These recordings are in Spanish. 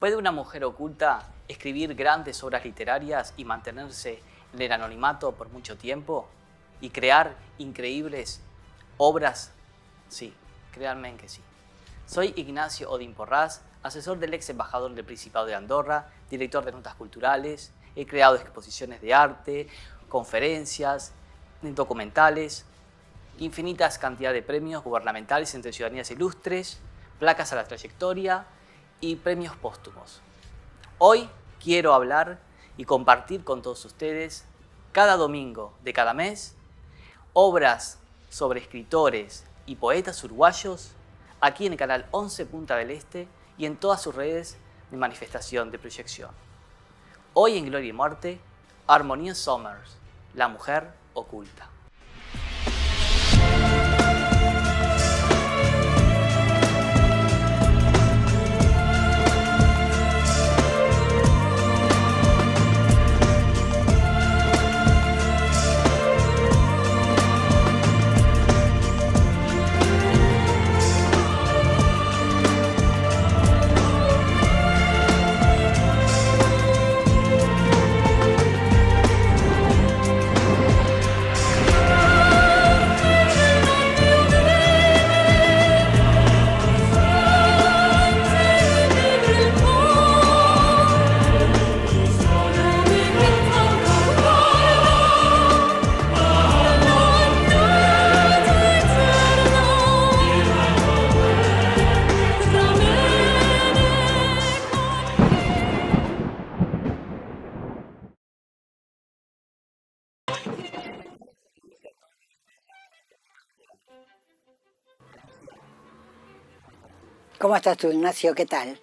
¿Puede una mujer oculta escribir grandes obras literarias y mantenerse en el anonimato por mucho tiempo? ¿Y crear increíbles obras? Sí, créanme que sí. Soy Ignacio Odín Porras, asesor del ex embajador del Principado de Andorra, director de notas culturales. He creado exposiciones de arte, conferencias, documentales, infinitas cantidades de premios gubernamentales entre ciudadanías ilustres, placas a la trayectoria y premios póstumos. Hoy quiero hablar y compartir con todos ustedes, cada domingo de cada mes, obras sobre escritores y poetas uruguayos aquí en el canal 11 Punta del Este y en todas sus redes de manifestación de proyección. Hoy en Gloria y Muerte, Harmonia Somers, la mujer oculta. ¿Cómo estás tú, Ignacio? ¿Qué tal?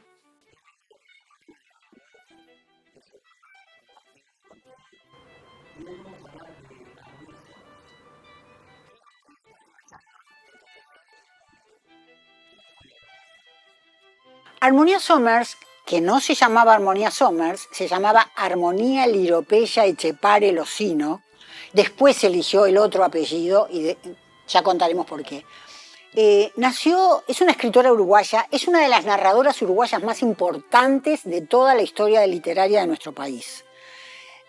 Harmonia Somers, que no se llamaba Harmonia Somers, se llamaba Harmonia Liropeya Echepare Locino. Después se eligió el otro apellido y ya contaremos por qué. Es una escritora uruguaya, es una de las narradoras uruguayas más importantes de toda la historia literaria de nuestro país.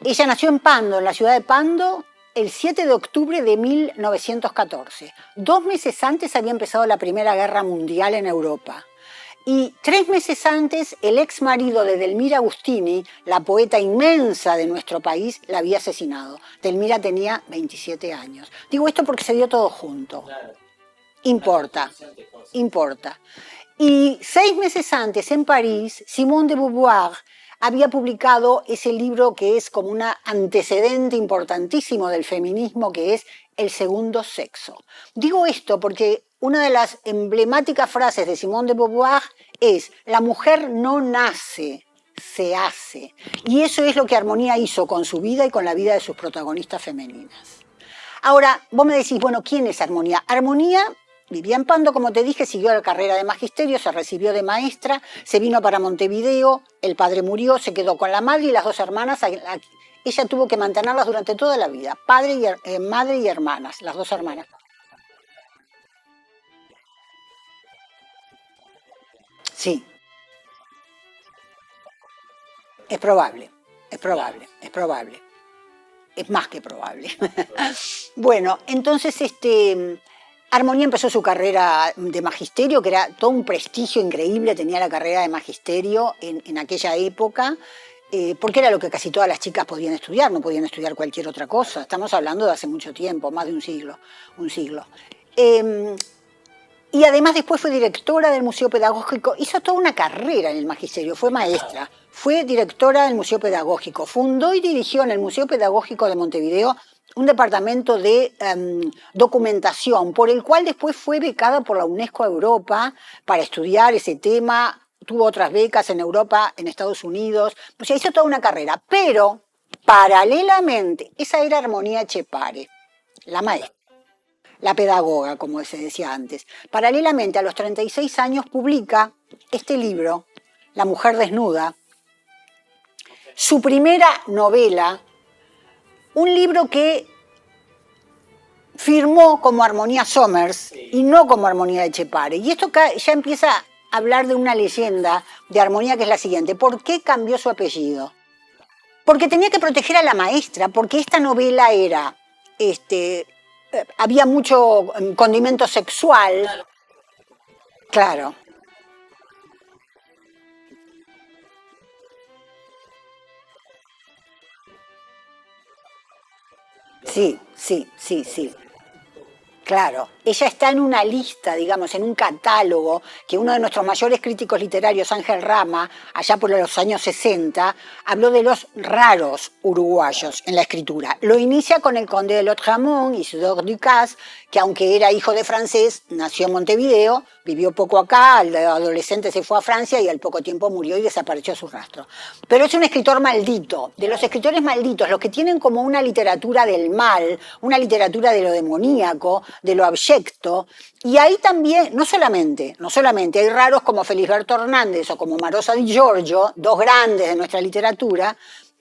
Ella nació en Pando, en la ciudad de Pando, el 7 de octubre de 1914. 2 meses antes había empezado la Primera Guerra Mundial en Europa. Y 3 meses antes, el ex marido de Delmira Agustini, la poeta inmensa de nuestro país, la había asesinado. Delmira tenía 27 años. Digo esto porque se dio todo junto. Claro. Importa. Y 6 meses antes, en París, Simone de Beauvoir había publicado ese libro que es como un antecedente importantísimo del feminismo, que es El segundo sexo. Digo esto porque una de las emblemáticas frases de Simone de Beauvoir es: la mujer no nace, se hace. Y eso es lo que Harmonia hizo con su vida y con la vida de sus protagonistas femeninas. Ahora, vos me decís, bueno, ¿quién es Harmonia? Harmonia vivía en Pando, como te dije, siguió la carrera de magisterio, se recibió de maestra, se vino para Montevideo, el padre murió, se quedó con la madre y las 2 hermanas. Ella tuvo que mantenerlas durante toda la vida, madre y hermanas, las 2 hermanas. Sí. Es probable. Es más que probable. Bueno, entonces Harmonia empezó su carrera de magisterio, que era todo un prestigio increíble, tenía la carrera de magisterio en aquella época, porque era lo que casi todas las chicas podían estudiar, no podían estudiar cualquier otra cosa. Estamos hablando de hace mucho tiempo, más de un siglo. Y además después fue directora del Museo Pedagógico, hizo toda una carrera en el magisterio, fue maestra, fue directora del Museo Pedagógico, fundó y dirigió en el Museo Pedagógico de Montevideo un departamento de documentación, por el cual después fue becada por la UNESCO a Europa para estudiar ese tema, tuvo otras becas en Europa, en Estados Unidos, o sea, hizo toda una carrera, pero paralelamente, esa era Harmonia Echepare, la maestra, la pedagoga, como se decía antes. Paralelamente, a los 36 años, publica este libro, La mujer desnuda, su primera novela, un libro que firmó como Harmonia Somers y no como Harmonia Echepare. Y esto ya empieza hablar de una leyenda de Armonía que es la siguiente. ¿Por qué cambió su apellido? Porque tenía que proteger a la maestra, porque esta novela era, había mucho condimento sexual. Claro. Sí, sí, sí, sí. Claro, ella está en una lista, digamos, en un catálogo que uno de nuestros mayores críticos literarios, Ángel Rama, allá por los años 60, habló de los raros uruguayos en la escritura. Lo inicia con el conde de Lautréamont, Isidore Ducasse, que aunque era hijo de francés, nació en Montevideo, vivió poco acá, al adolescente se fue a Francia y al poco tiempo murió y desapareció su rastro. Pero es un escritor maldito, de los escritores malditos, los que tienen como una literatura del mal, una literatura de lo demoníaco, de lo abyecto, y ahí también, no solamente, hay raros como Felisberto Hernández o como Marosa Di Giorgio, dos grandes de nuestra literatura,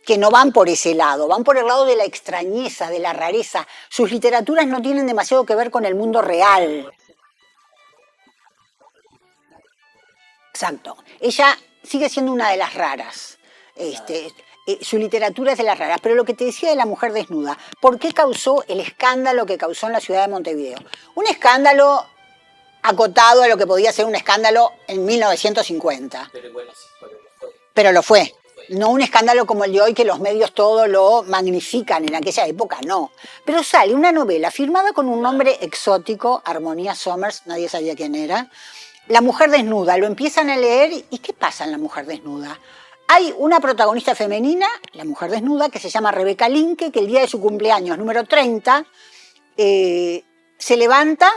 que no van por ese lado, van por el lado de la extrañeza, de la rareza. Sus literaturas no tienen demasiado que ver con el mundo real. Exacto. Ella sigue siendo una de las raras. Su literatura es de las raras. Pero lo que te decía de la mujer desnuda, ¿por qué causó el escándalo que causó en la ciudad de Montevideo? Un escándalo acotado a lo que podía ser un escándalo en 1950. Pero bueno, sí, Pero lo fue. No un escándalo como el de hoy que los medios todo lo magnifican, en aquella época no. Pero sale una novela firmada con un nombre exótico, Armonía Somers, nadie sabía quién era. La mujer desnuda, lo empiezan a leer y ¿qué pasa en La mujer desnuda? Hay una protagonista femenina, la mujer desnuda, que se llama Rebeca Linke, que el día de su cumpleaños, número 30, se levanta,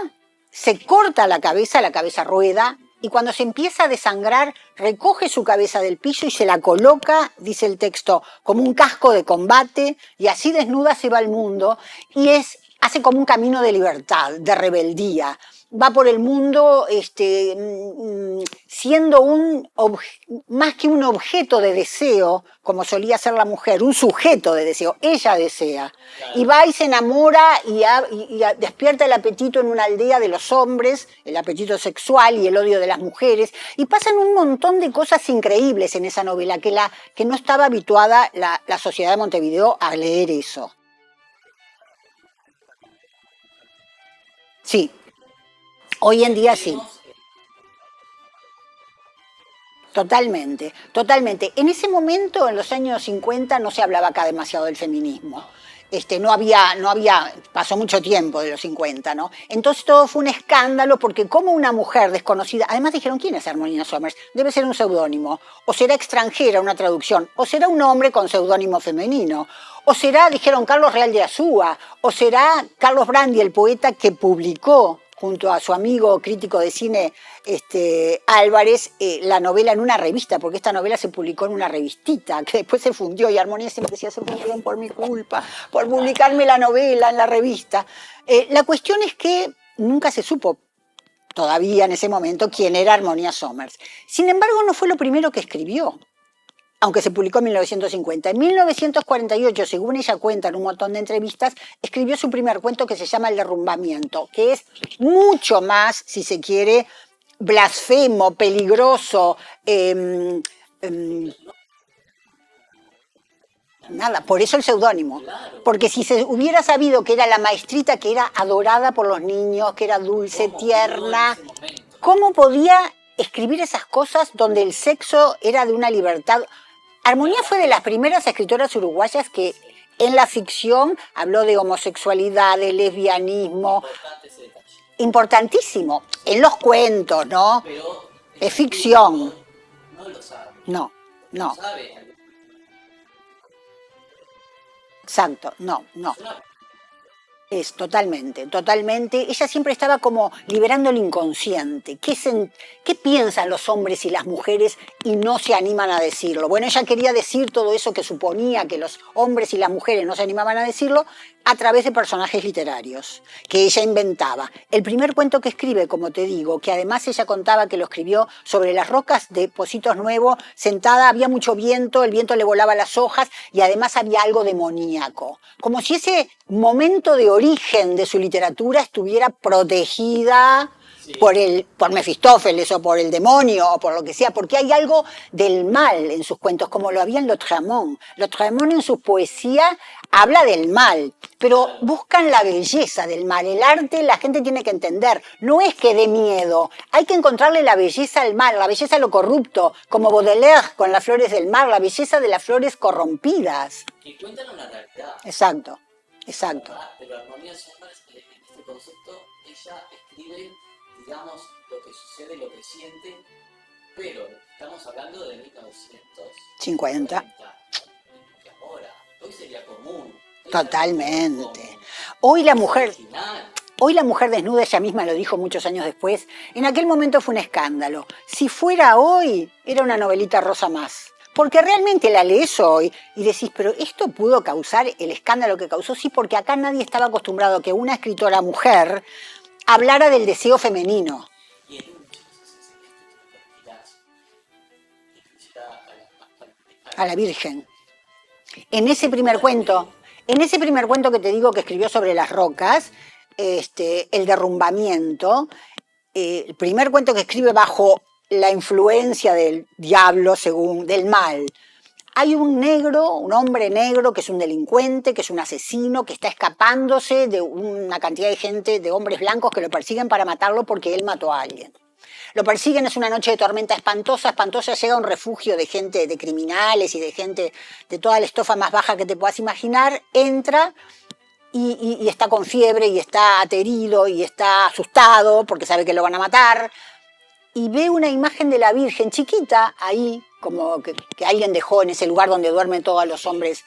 se corta la cabeza rueda, y cuando se empieza a desangrar, recoge su cabeza del piso y se la coloca, dice el texto, como un casco de combate, y así desnuda se va al mundo, y hace como un camino de libertad, de rebeldía. Va por el mundo siendo más que un objeto de deseo, como solía ser la mujer, un sujeto de deseo. Ella desea. Claro. Y va y se enamora y despierta el apetito en una aldea de los hombres, el apetito sexual y el odio de las mujeres. Y pasan un montón de cosas increíbles en esa novela, que no estaba habituada la sociedad de Montevideo a leer eso. Sí. Hoy en día sí. Totalmente, totalmente. En ese momento, en los años 50, no se hablaba acá demasiado del feminismo. No había, pasó mucho tiempo de los 50, ¿no? Entonces todo fue un escándalo porque como una mujer desconocida, además dijeron, ¿quién es Armonía Somers? Debe ser un seudónimo, o será extranjera una traducción, o será un hombre con seudónimo femenino, o será, dijeron, Carlos Real de Azúa, o será Carlos Brandi, el poeta que publicó junto a su amigo crítico de cine Álvarez, la novela en una revista, porque esta novela se publicó en una revistita, que después se fundió, y Armonía siempre decía, se fundieron por mi culpa, por publicarme la novela en la revista. La cuestión es que nunca se supo todavía en ese momento quién era Armonía Somers. Sin embargo, no fue lo primero que escribió, aunque se publicó en 1950. En 1948, según ella cuenta en un montón de entrevistas, escribió su primer cuento que se llama El derrumbamiento, que es mucho más, si se quiere, blasfemo, peligroso, nada, por eso el seudónimo. Porque si se hubiera sabido que era la maestrita, que era adorada por los niños, que era dulce, tierna, ¿cómo podía escribir esas cosas donde el sexo era de una libertad? Armonía fue de las primeras escritoras uruguayas que en la ficción habló de homosexualidad, de lesbianismo. Importantísimo. En los cuentos, ¿no? Es ficción. No lo sabe. No. No sabe. Exacto, no. Es totalmente. Ella siempre estaba como liberando el inconsciente. ¿Qué piensan los hombres y las mujeres y no se animan a decirlo? Bueno, ella quería decir todo eso que suponía que los hombres y las mujeres no se animaban a decirlo a través de personajes literarios que ella inventaba. El primer cuento que escribe, como te digo, que además ella contaba que lo escribió sobre las rocas de Positos Nuevo, sentada, había mucho viento, el viento le volaba las hojas y además había algo demoníaco. Como si ese momento de origen de su literatura estuviera protegida por Mefistófeles o por el demonio o por lo que sea, porque hay algo del mal en sus cuentos, como lo había en Lautréamont. Lautréamont en su poesía habla del mal, pero buscan la belleza del mal. El arte la gente tiene que entender, no es que dé miedo, hay que encontrarle la belleza al mal, la belleza a lo corrupto, como Baudelaire con las flores del mar, la belleza de las flores corrompidas. Que cuentan una realidad. Exacto, exacto. Pero Armonía Sommers, en este concepto, ella escribe, digamos, lo que sucede, lo que siente, pero estamos hablando de 1950. Que ahora, hoy sería común. Totalmente. Hoy la mujer desnuda, ella misma lo dijo muchos años después, en aquel momento fue un escándalo. Si fuera hoy, era una novelita rosa más. Porque realmente la lees hoy y decís, pero esto pudo causar el escándalo que causó, sí, porque acá nadie estaba acostumbrado a que una escritora mujer hablara del deseo femenino. A la Virgen. En ese primer cuento que te digo que escribió sobre las rocas, el derrumbamiento, el primer cuento que escribe bajo la influencia del diablo, del mal. Hay un hombre negro que es un delincuente, que es un asesino, que está escapándose de una cantidad de gente, de hombres blancos que lo persiguen para matarlo porque él mató a alguien. Lo persiguen, es una noche de tormenta espantosa, llega a un refugio de gente, de criminales y de gente de toda la estofa más baja que te puedas imaginar, entra y está con fiebre y está aterido y está asustado porque sabe que lo van a matar. Y ve una imagen de la Virgen chiquita ahí, como que alguien dejó en ese lugar donde duermen todos los hombres,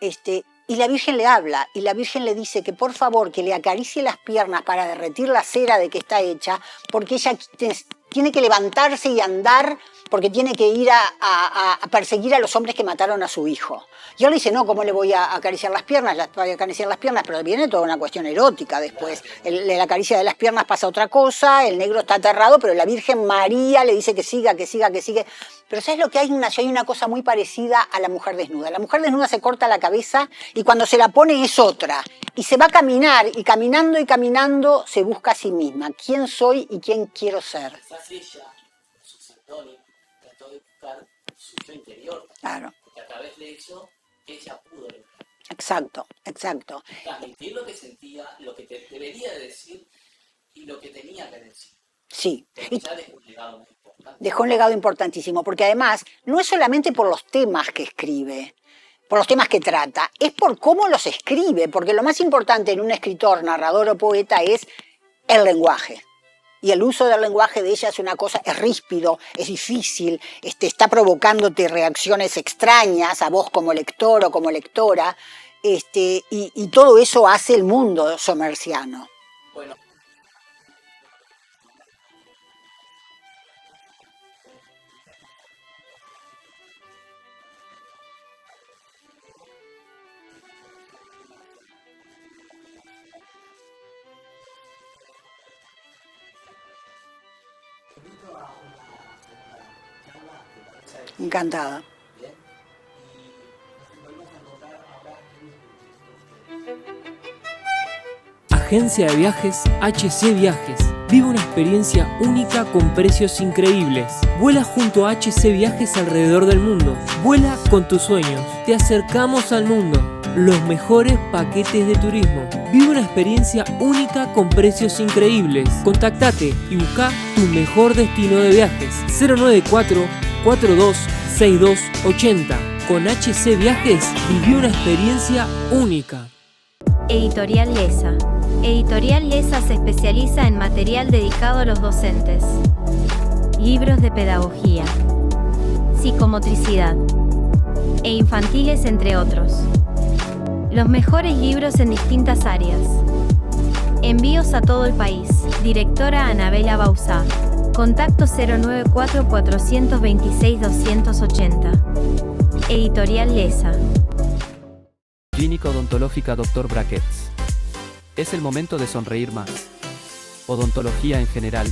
y la Virgen le habla, y la Virgen le dice que por favor que le acaricie las piernas para derretir la cera de que está hecha, porque ella tiene que levantarse y andar, porque tiene que ir a perseguir a los hombres que mataron a su hijo. Y él dice, no, ¿cómo le voy a acariciar las piernas? Voy a acariciar las piernas, pero viene toda una cuestión erótica después. La caricia de las piernas pasa otra cosa, el negro está aterrado, pero la Virgen María le dice que siga. Pero ¿sabes lo que hay? Hay una cosa muy parecida a la mujer desnuda. La mujer desnuda se corta la cabeza y cuando se la pone es otra. Y se va a caminar, y caminando se busca a sí misma. ¿Quién soy y quién quiero ser? Quizás ella, su Santoni, trató de buscar su yo interior. Claro. Porque a través de eso, ella pudo lograr. Exacto. Transmitir lo que sentía, lo que debería de decir y lo que tenía que decir. Sí. Porque ya dejó un legado muy importante. Dejó un legado importantísimo, porque además no es solamente por los temas que escribe, por los temas que trata, es por cómo los escribe, porque lo más importante en un escritor, narrador o poeta es el lenguaje. Y el uso del lenguaje de ella es una cosa, es ríspido, es difícil, está provocándote reacciones extrañas a vos como lector o como lectora, y todo eso hace el mundo sommersiano. Bueno. Encantada. Agencia de viajes HC Viajes. Vive una experiencia única con precios increíbles. Vuela junto a HC Viajes alrededor del mundo. Vuela con tus sueños. Te acercamos al mundo. Los mejores paquetes de turismo. Vive una experiencia única con precios increíbles. Contactate y busca tu mejor destino de viajes. 094-426280. Con HC Viajes viví una experiencia única. Editorial Lesa. Editorial Lesa se especializa en material dedicado a los docentes. Libros de pedagogía, psicomotricidad e infantiles, entre otros. Los mejores libros en distintas áreas. Envíos a todo el país. Directora Anabela Bauzá. Contacto 094-426-280. Editorial Lesa. Clínica Odontológica Dr. Brackets. Es el momento de sonreír más. Odontología en general.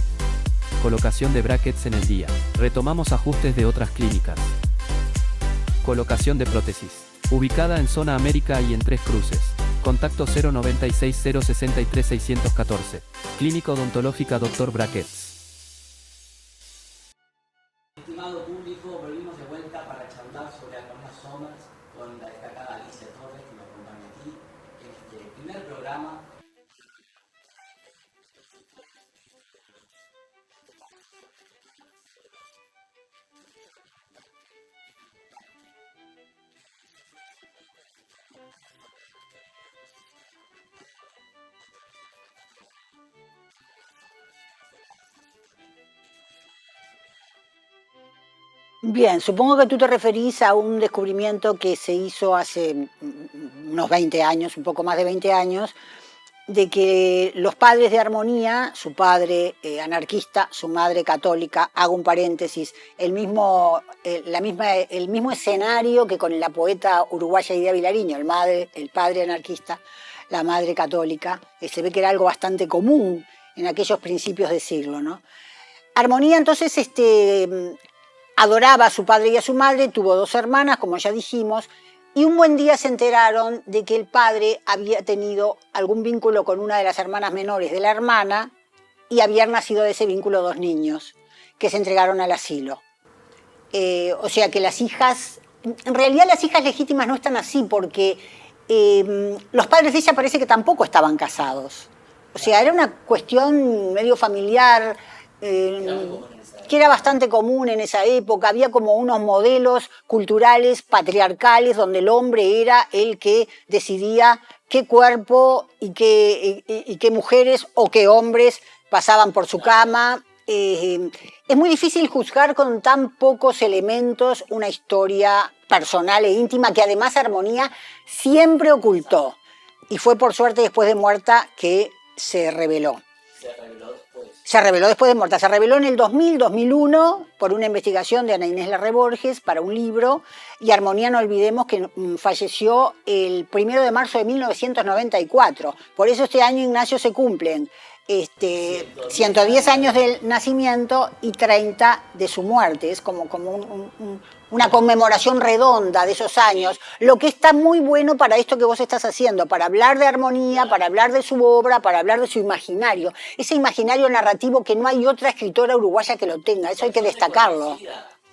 Colocación de brackets en el día. Retomamos ajustes de otras clínicas. Colocación de prótesis. Ubicada en Zona América y en Tres Cruces. Contacto 096 063 614. Clínica Odontológica Dr. Brackets. Estimado público, volvimos de vuelta para charlar sobre Armonía Somers con la destacada Alicia Torres, que me acompaña aquí en este primer programa. Bien, supongo que tú te referís a un descubrimiento que se hizo hace unos 20 años, un poco más de 20 años, de que los padres de Armonía, su padre anarquista, su madre católica, hago un paréntesis, el mismo escenario que con la poeta uruguaya Idea Vilariño, el padre anarquista, la madre católica, se ve que era algo bastante común en aquellos principios de siglo, ¿no? Armonía entonces adoraba a su padre y a su madre, tuvo 2 hermanas, como ya dijimos, y un buen día se enteraron de que el padre había tenido algún vínculo con una de las hermanas menores de la hermana y habían nacido de ese vínculo 2 niños que se entregaron al asilo. O sea que las hijas, en realidad las hijas legítimas no están así porque los padres de ella parece que tampoco estaban casados. O sea, era una cuestión medio familiar, que era bastante común en esa época. Había como unos modelos culturales patriarcales donde el hombre era el que decidía qué cuerpo y qué mujeres o qué hombres pasaban por su cama. Es muy difícil juzgar con tan pocos elementos una historia personal e íntima que además Armonía siempre ocultó. Y fue por suerte después de muerta que se reveló. Se reveló después de muerta. Se reveló en el 2000-2001 por una investigación de Ana Inés Larre Borges para un libro. Y Armonía, no olvidemos que falleció el 1 de marzo de 1994. Por eso este año, Ignacio, se cumplen 110 años del nacimiento y 30 de su muerte. Es como una conmemoración redonda de esos años, lo que está muy bueno para esto que vos estás haciendo, para hablar de Armonía, para hablar de su obra, para hablar de su imaginario, ese imaginario narrativo que no hay otra escritora uruguaya que lo tenga, eso hay que destacarlo.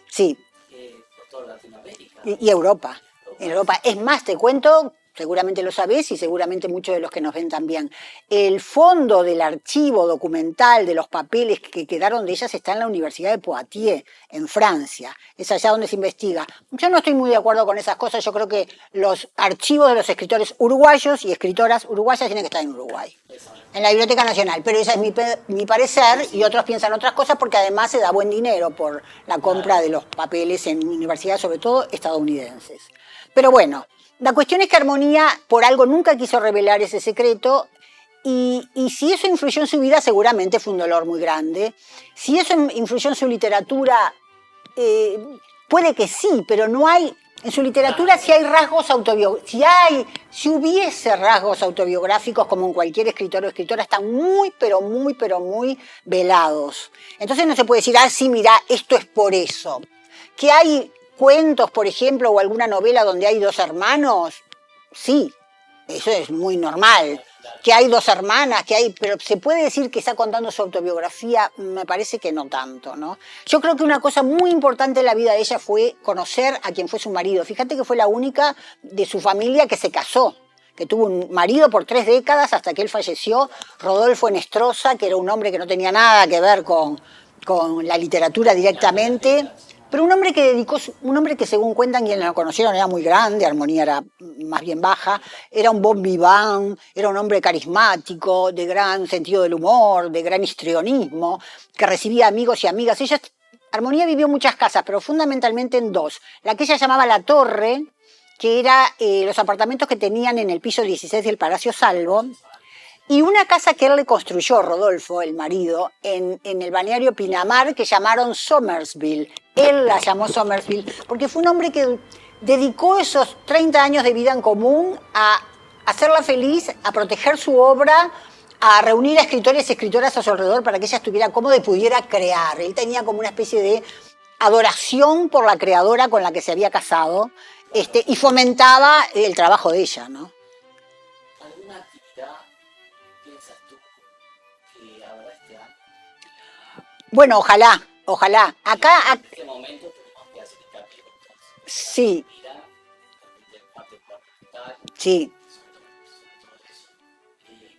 Sí. Por toda Latinoamérica. Y Europa. En Europa. Es más, te cuento, seguramente lo sabés y seguramente muchos de los que nos ven también, el fondo del archivo documental de los papeles que quedaron de ellas está en la Universidad de Poitiers, en Francia. Es allá donde se investiga. Yo no estoy muy de acuerdo con esas cosas. Yo creo que los archivos de los escritores uruguayos y escritoras uruguayas tienen que estar en Uruguay, en la Biblioteca Nacional. Pero ese es mi parecer y otros piensan otras cosas porque además se da buen dinero por la compra de los papeles en universidades, sobre todo estadounidenses. Pero bueno, la cuestión es que Armonía por algo nunca quiso revelar ese secreto y si eso influyó en su vida seguramente fue un dolor muy grande. Si eso influyó en su literatura, puede que sí, pero no hay, en su literatura si hay rasgos autobiográficos, si hubiese rasgos autobiográficos como en cualquier escritor o escritora, están muy velados. Entonces no se puede decir, sí, mira, esto es por eso. Que hay cuentos, por ejemplo, o alguna novela donde hay 2 hermanos, sí, eso es muy normal. Que hay 2 hermanas, pero se puede decir que está contando su autobiografía, me parece que no tanto, ¿no? Yo creo que una cosa muy importante en la vida de ella fue conocer a quien fue su marido. Fíjate que fue la única de su familia que se casó, que tuvo un marido por 3 décadas hasta que él falleció, Rodolfo Enestrosa, que era un hombre que no tenía nada que ver con la literatura directamente. Pero un hombre que según cuentan quienes lo conocieron era muy grande, Armonía era más bien baja, era un bon vivant, era un hombre carismático, de gran sentido del humor, de gran histrionismo, que recibía amigos y amigas. Armonía vivió en muchas casas, pero fundamentalmente en 2. La que ella llamaba La Torre, que era los apartamentos que tenían en el piso 16 del Palacio Salvo, y una casa que él le construyó, Rodolfo, el marido, en el balneario Pinamar, que llamaron Somersville. Él la llamó Somersville porque fue un hombre que dedicó esos 30 años de vida en común a hacerla feliz, a proteger su obra, a reunir a escritores y escritoras a su alrededor para que ella estuviera cómoda y pudiera crear. Él tenía como una especie de adoración por la creadora con la que se había casado, y fomentaba el trabajo de ella, ¿no? Bueno, ojalá, ojalá. Acá, En este momento tenemos que hacer hincapié con sí, Mira, el parte fundamental, sí, sobre todo eso,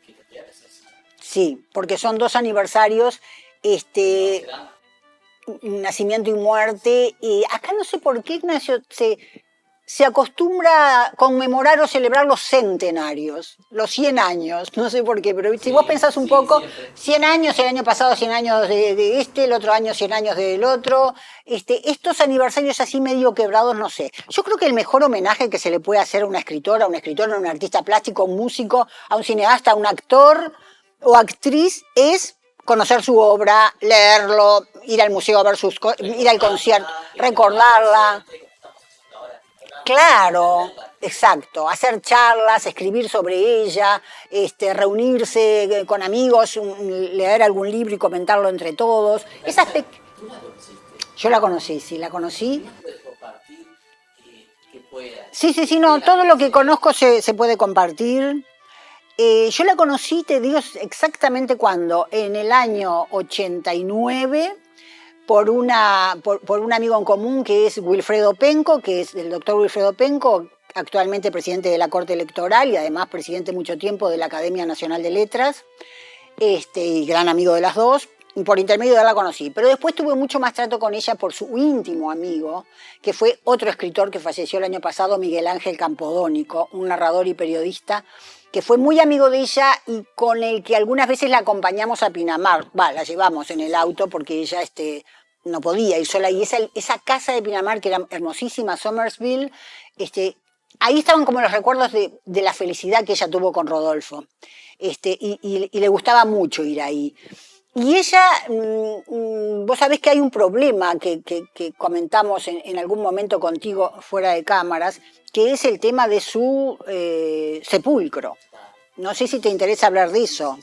que te voy a necesitar. sí, porque son 2 aniversarios, Será nacimiento y muerte. Y acá no sé por qué, Ignacio, se acostumbra a conmemorar o celebrar los centenarios, los 100 años, no sé por qué, pero si vos pensás un poco, siempre. 100 años, el año pasado 100 años de este, el otro año 100 años del otro, estos aniversarios así medio quebrados, no sé. Yo creo que el mejor homenaje que se le puede hacer a una escritora, a un artista plástico, a un músico, a un cineasta, a un actor o actriz es conocer su obra, leerlo, ir al museo a ver ir al concierto, recordarla. Claro, exacto. Hacer charlas, escribir sobre ella, reunirse con amigos, leer algún libro y comentarlo entre todos. ¿Tú la conociste? Yo la conocí, sí, la conocí. ¿No puedes compartir que pueda? Sí, no, todo lo que conozco se puede compartir. Yo la conocí, te digo exactamente cuándo, en el año 89, por un amigo en común que es Wilfredo Penco, que es el doctor Wilfredo Penco, actualmente presidente de la Corte Electoral y además presidente mucho tiempo de la Academia Nacional de Letras, y gran amigo de las dos. Y por intermedio de él la conocí. Pero después tuve mucho más trato con ella por su íntimo amigo, que fue otro escritor que falleció el año pasado, Miguel Ángel Campodónico, un narrador y periodista, que fue muy amigo de ella y con el que algunas veces la acompañamos a Pinamar. La llevamos en el auto porque ella no podía ir sola. Y esa casa de Pinamar, que era hermosísima, Somersville, ahí estaban como los recuerdos de la felicidad que ella tuvo con Rodolfo. Y le gustaba mucho ir ahí. Y ella, vos sabés que hay un problema que comentamos en algún momento contigo fuera de cámaras, que es el tema de su sepulcro. No sé si te interesa hablar de eso.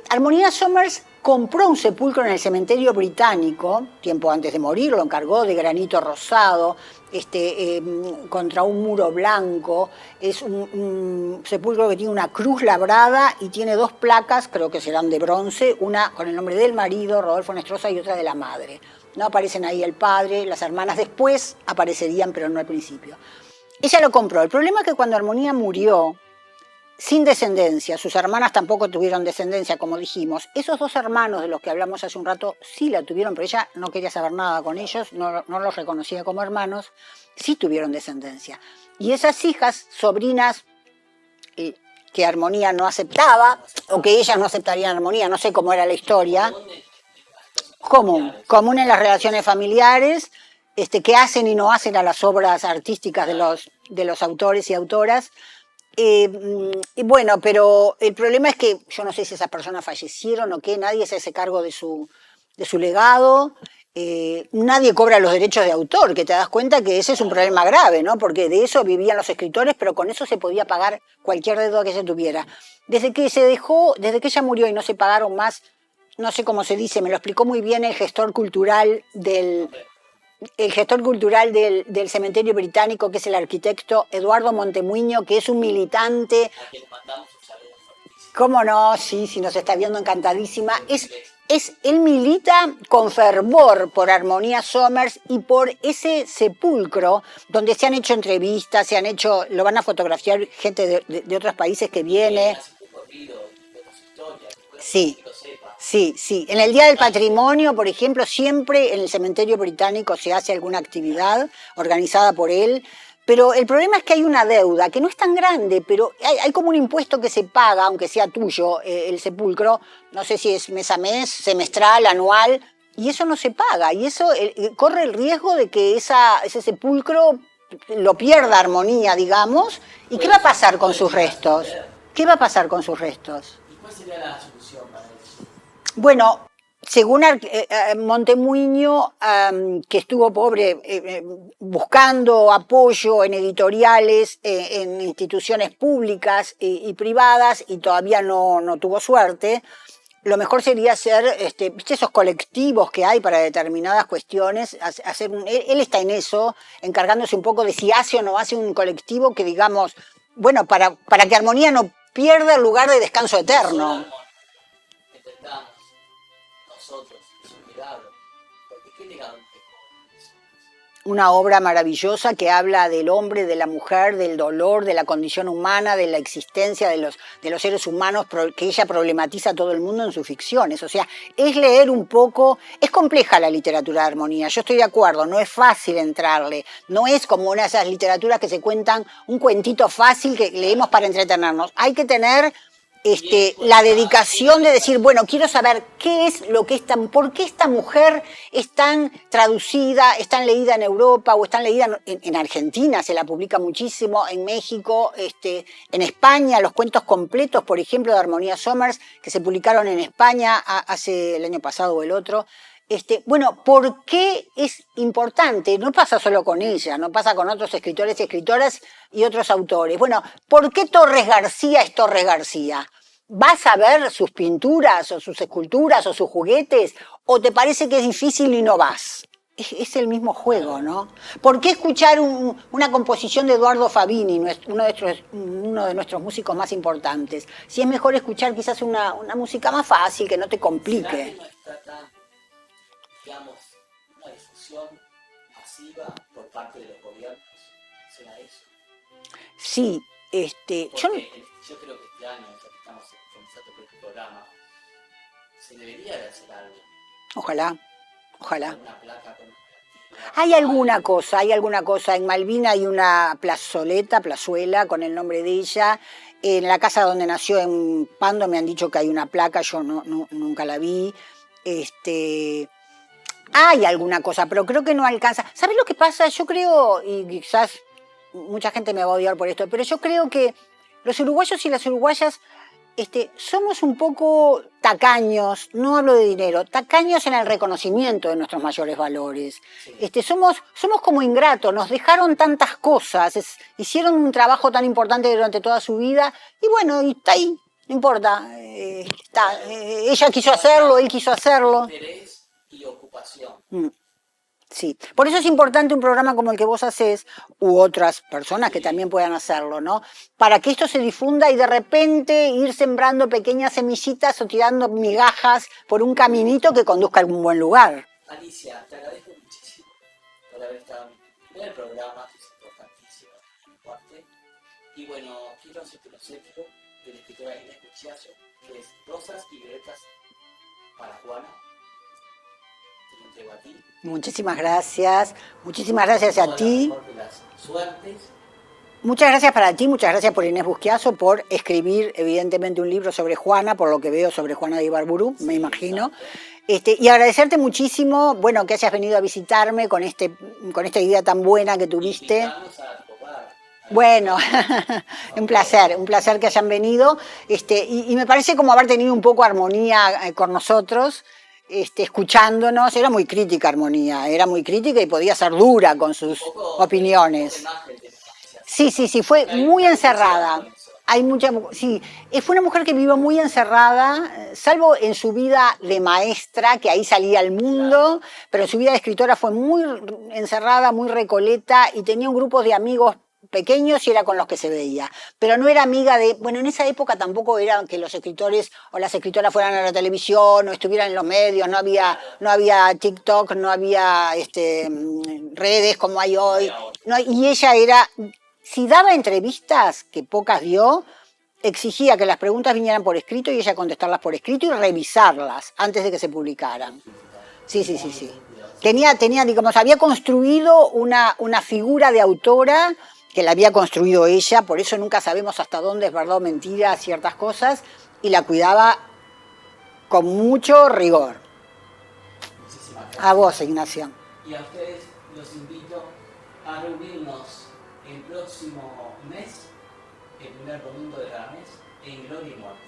Armonía Somers compró un sepulcro en el cementerio británico, tiempo antes de morir, lo encargó de granito rosado, contra un muro blanco. Es un sepulcro que tiene una cruz labrada y tiene 2 placas, creo que serán de bronce, una con el nombre del marido, Rodolfo Nestroza, y otra de la madre. No aparecen ahí el padre, las hermanas después aparecerían, pero no al principio. Ella lo compró. El problema es que cuando Armonía murió, sin descendencia, sus hermanas tampoco tuvieron descendencia, como dijimos. Esos 2 hermanos de los que hablamos hace un rato sí la tuvieron, pero ella no quería saber nada con ellos, no los reconocía como hermanos, sí tuvieron descendencia. Y esas hijas, sobrinas, que Armonía no aceptaba, o que ellas no aceptarían Armonía, no sé cómo era la historia, común en las relaciones familiares, que hacen y no hacen a las obras artísticas de los autores y autoras. Y bueno, pero el problema es que yo no sé si esas personas fallecieron o qué, nadie se hace cargo de su legado, nadie cobra los derechos de autor, que te das cuenta que ese es un problema grave, ¿no? Porque de eso vivían los escritores, pero con eso se podía pagar cualquier deuda que ella tuviera. Desde que ella murió y no se pagaron más, no sé cómo se dice, me lo explicó muy bien el gestor cultural del cementerio británico, que es el arquitecto Eduardo Montemuño, que es un militante. A quien mandamos un saludo fuertísimo. ¿Cómo no? Sí, si nos está viendo, encantadísima. Él milita con fervor por Armonía Somers y por ese sepulcro donde se han hecho entrevistas, lo van a fotografiar gente de otros países que viene. Sí. Sí. En el Día del Patrimonio, por ejemplo, siempre en el cementerio británico se hace alguna actividad organizada por él, pero el problema es que hay una deuda que no es tan grande, pero hay como un impuesto que se paga, aunque sea tuyo, el sepulcro, no sé si es mes a mes, semestral, anual, y eso no se paga, y eso corre el riesgo de que ese sepulcro lo pierda Armonía, digamos, ¿y qué va a pasar con sus restos? ¿Qué va a pasar con sus restos? ¿Y cuál sería la solución para eso? Bueno, según Montemuño, que estuvo pobre buscando apoyo en editoriales, en instituciones públicas y privadas, y todavía no tuvo suerte, lo mejor sería hacer, ¿viste esos colectivos que hay para determinadas cuestiones? Él está en eso, encargándose un poco de si hace o no hace un colectivo que, digamos, bueno, para que Armonía no pierda el lugar de descanso eterno. nosotros, es un legado. Porque ¿qué legado dejó? Una obra maravillosa que habla del hombre, de la mujer, del dolor, de la condición humana, de la existencia de los seres humanos, que ella problematiza a todo el mundo en sus ficciones. O sea, es leer un poco, es compleja la literatura de armonía, yo estoy de acuerdo, no es fácil entrarle, no es como una de esas literaturas que se cuentan un cuentito fácil que leemos para entretenernos. Hay que tener la dedicación de decir, bueno, quiero saber qué es lo que por qué esta mujer es tan traducida, es tan leída en Europa o es tan leída en Argentina, se la publica muchísimo, en México, en España, los cuentos completos, por ejemplo, de Armonía Somers, que se publicaron en España hace el año pasado o el otro. Bueno, ¿por qué es importante? No pasa solo con ella, no pasa con otros escritores y escritoras y otros autores. Bueno, ¿por qué Torres García es Torres García? ¿Vas a ver sus pinturas o sus esculturas o sus juguetes? ¿O te parece que es difícil y no vas? Es el mismo juego, ¿no? ¿Por qué escuchar una composición de Eduardo Fabini, uno de nuestros músicos más importantes? Si es mejor escuchar quizás una música más fácil, que no te complique. Digamos, una difusión masiva por parte de los gobiernos, ¿será eso? Sí, yo creo que este año, ya que estamos comenzando con este programa, se debería de hacer algo. Ojalá. Una placa con Hay alguna cosa. En Malvina hay una plazuela con el nombre de ella. En la casa donde nació, en Pando, me han dicho que hay una placa, yo nunca la vi. Hay alguna cosa, pero creo que no alcanza. ¿Sabes lo que pasa? Yo creo, y quizás mucha gente me va a odiar por esto, pero yo creo que los uruguayos y las uruguayas somos un poco tacaños, no hablo de dinero, tacaños en el reconocimiento de nuestros mayores valores. Sí. Somos como ingratos, nos dejaron tantas cosas, hicieron un trabajo tan importante durante toda su vida, y bueno, y está ahí, no importa. Ella quiso hacerlo, él quiso hacerlo. Interés y ocupación. Sí, por eso es importante un programa como el que vos hacés, u otras personas que también puedan hacerlo, ¿no? Para que esto se difunda y de repente ir sembrando pequeñas semillitas o tirando migajas por un caminito que conduzca a algún buen lugar. Alicia, te agradezco muchísimo por haber estado en mi primer programa, que es importantísimo, y bueno, quiero hacerte un obsequio de la escritora Inés Cuchiazo, que es Rosas y Violetas para Juana. Te lo entrego a ti. Muchísimas gracias a ti. Suertes. Muchas gracias para ti, muchas gracias por Inés Busquiazo, por escribir evidentemente un libro sobre Juana, por lo que veo sobre Juana de Ibarburu, me imagino. Y agradecerte muchísimo, bueno, que hayas venido a visitarme con esta idea tan buena que tuviste. Bueno, un placer que hayan venido. Y me parece como haber tenido un poco armonía con nosotros. Escuchándonos, era muy crítica Armonía, era muy crítica y podía ser dura con sus opiniones. Sí, fue muy encerrada. Fue una mujer que vivió muy encerrada, salvo en su vida de maestra, que ahí salía al mundo, pero en su vida de escritora fue muy encerrada, muy recoleta y tenía un grupo de amigos pequeños y era con los que se veía, pero no era amiga en esa época tampoco era que los escritores o las escritoras fueran a la televisión o estuvieran en los medios, no había TikTok, no había redes como hay hoy, y ella si daba entrevistas, que pocas dio, exigía que las preguntas vinieran por escrito y ella contestarlas por escrito y revisarlas antes de que se publicaran. Sí. Tenía, digamos, había construido una figura de autora que la había construido ella, por eso nunca sabemos hasta dónde es verdad o mentira ciertas cosas, y la cuidaba con mucho rigor. Muchísimas gracias. A vos, Ignacio. Y a ustedes los invito a reunirnos el próximo mes, el primer domingo de cada mes, en Gloria y Muerte.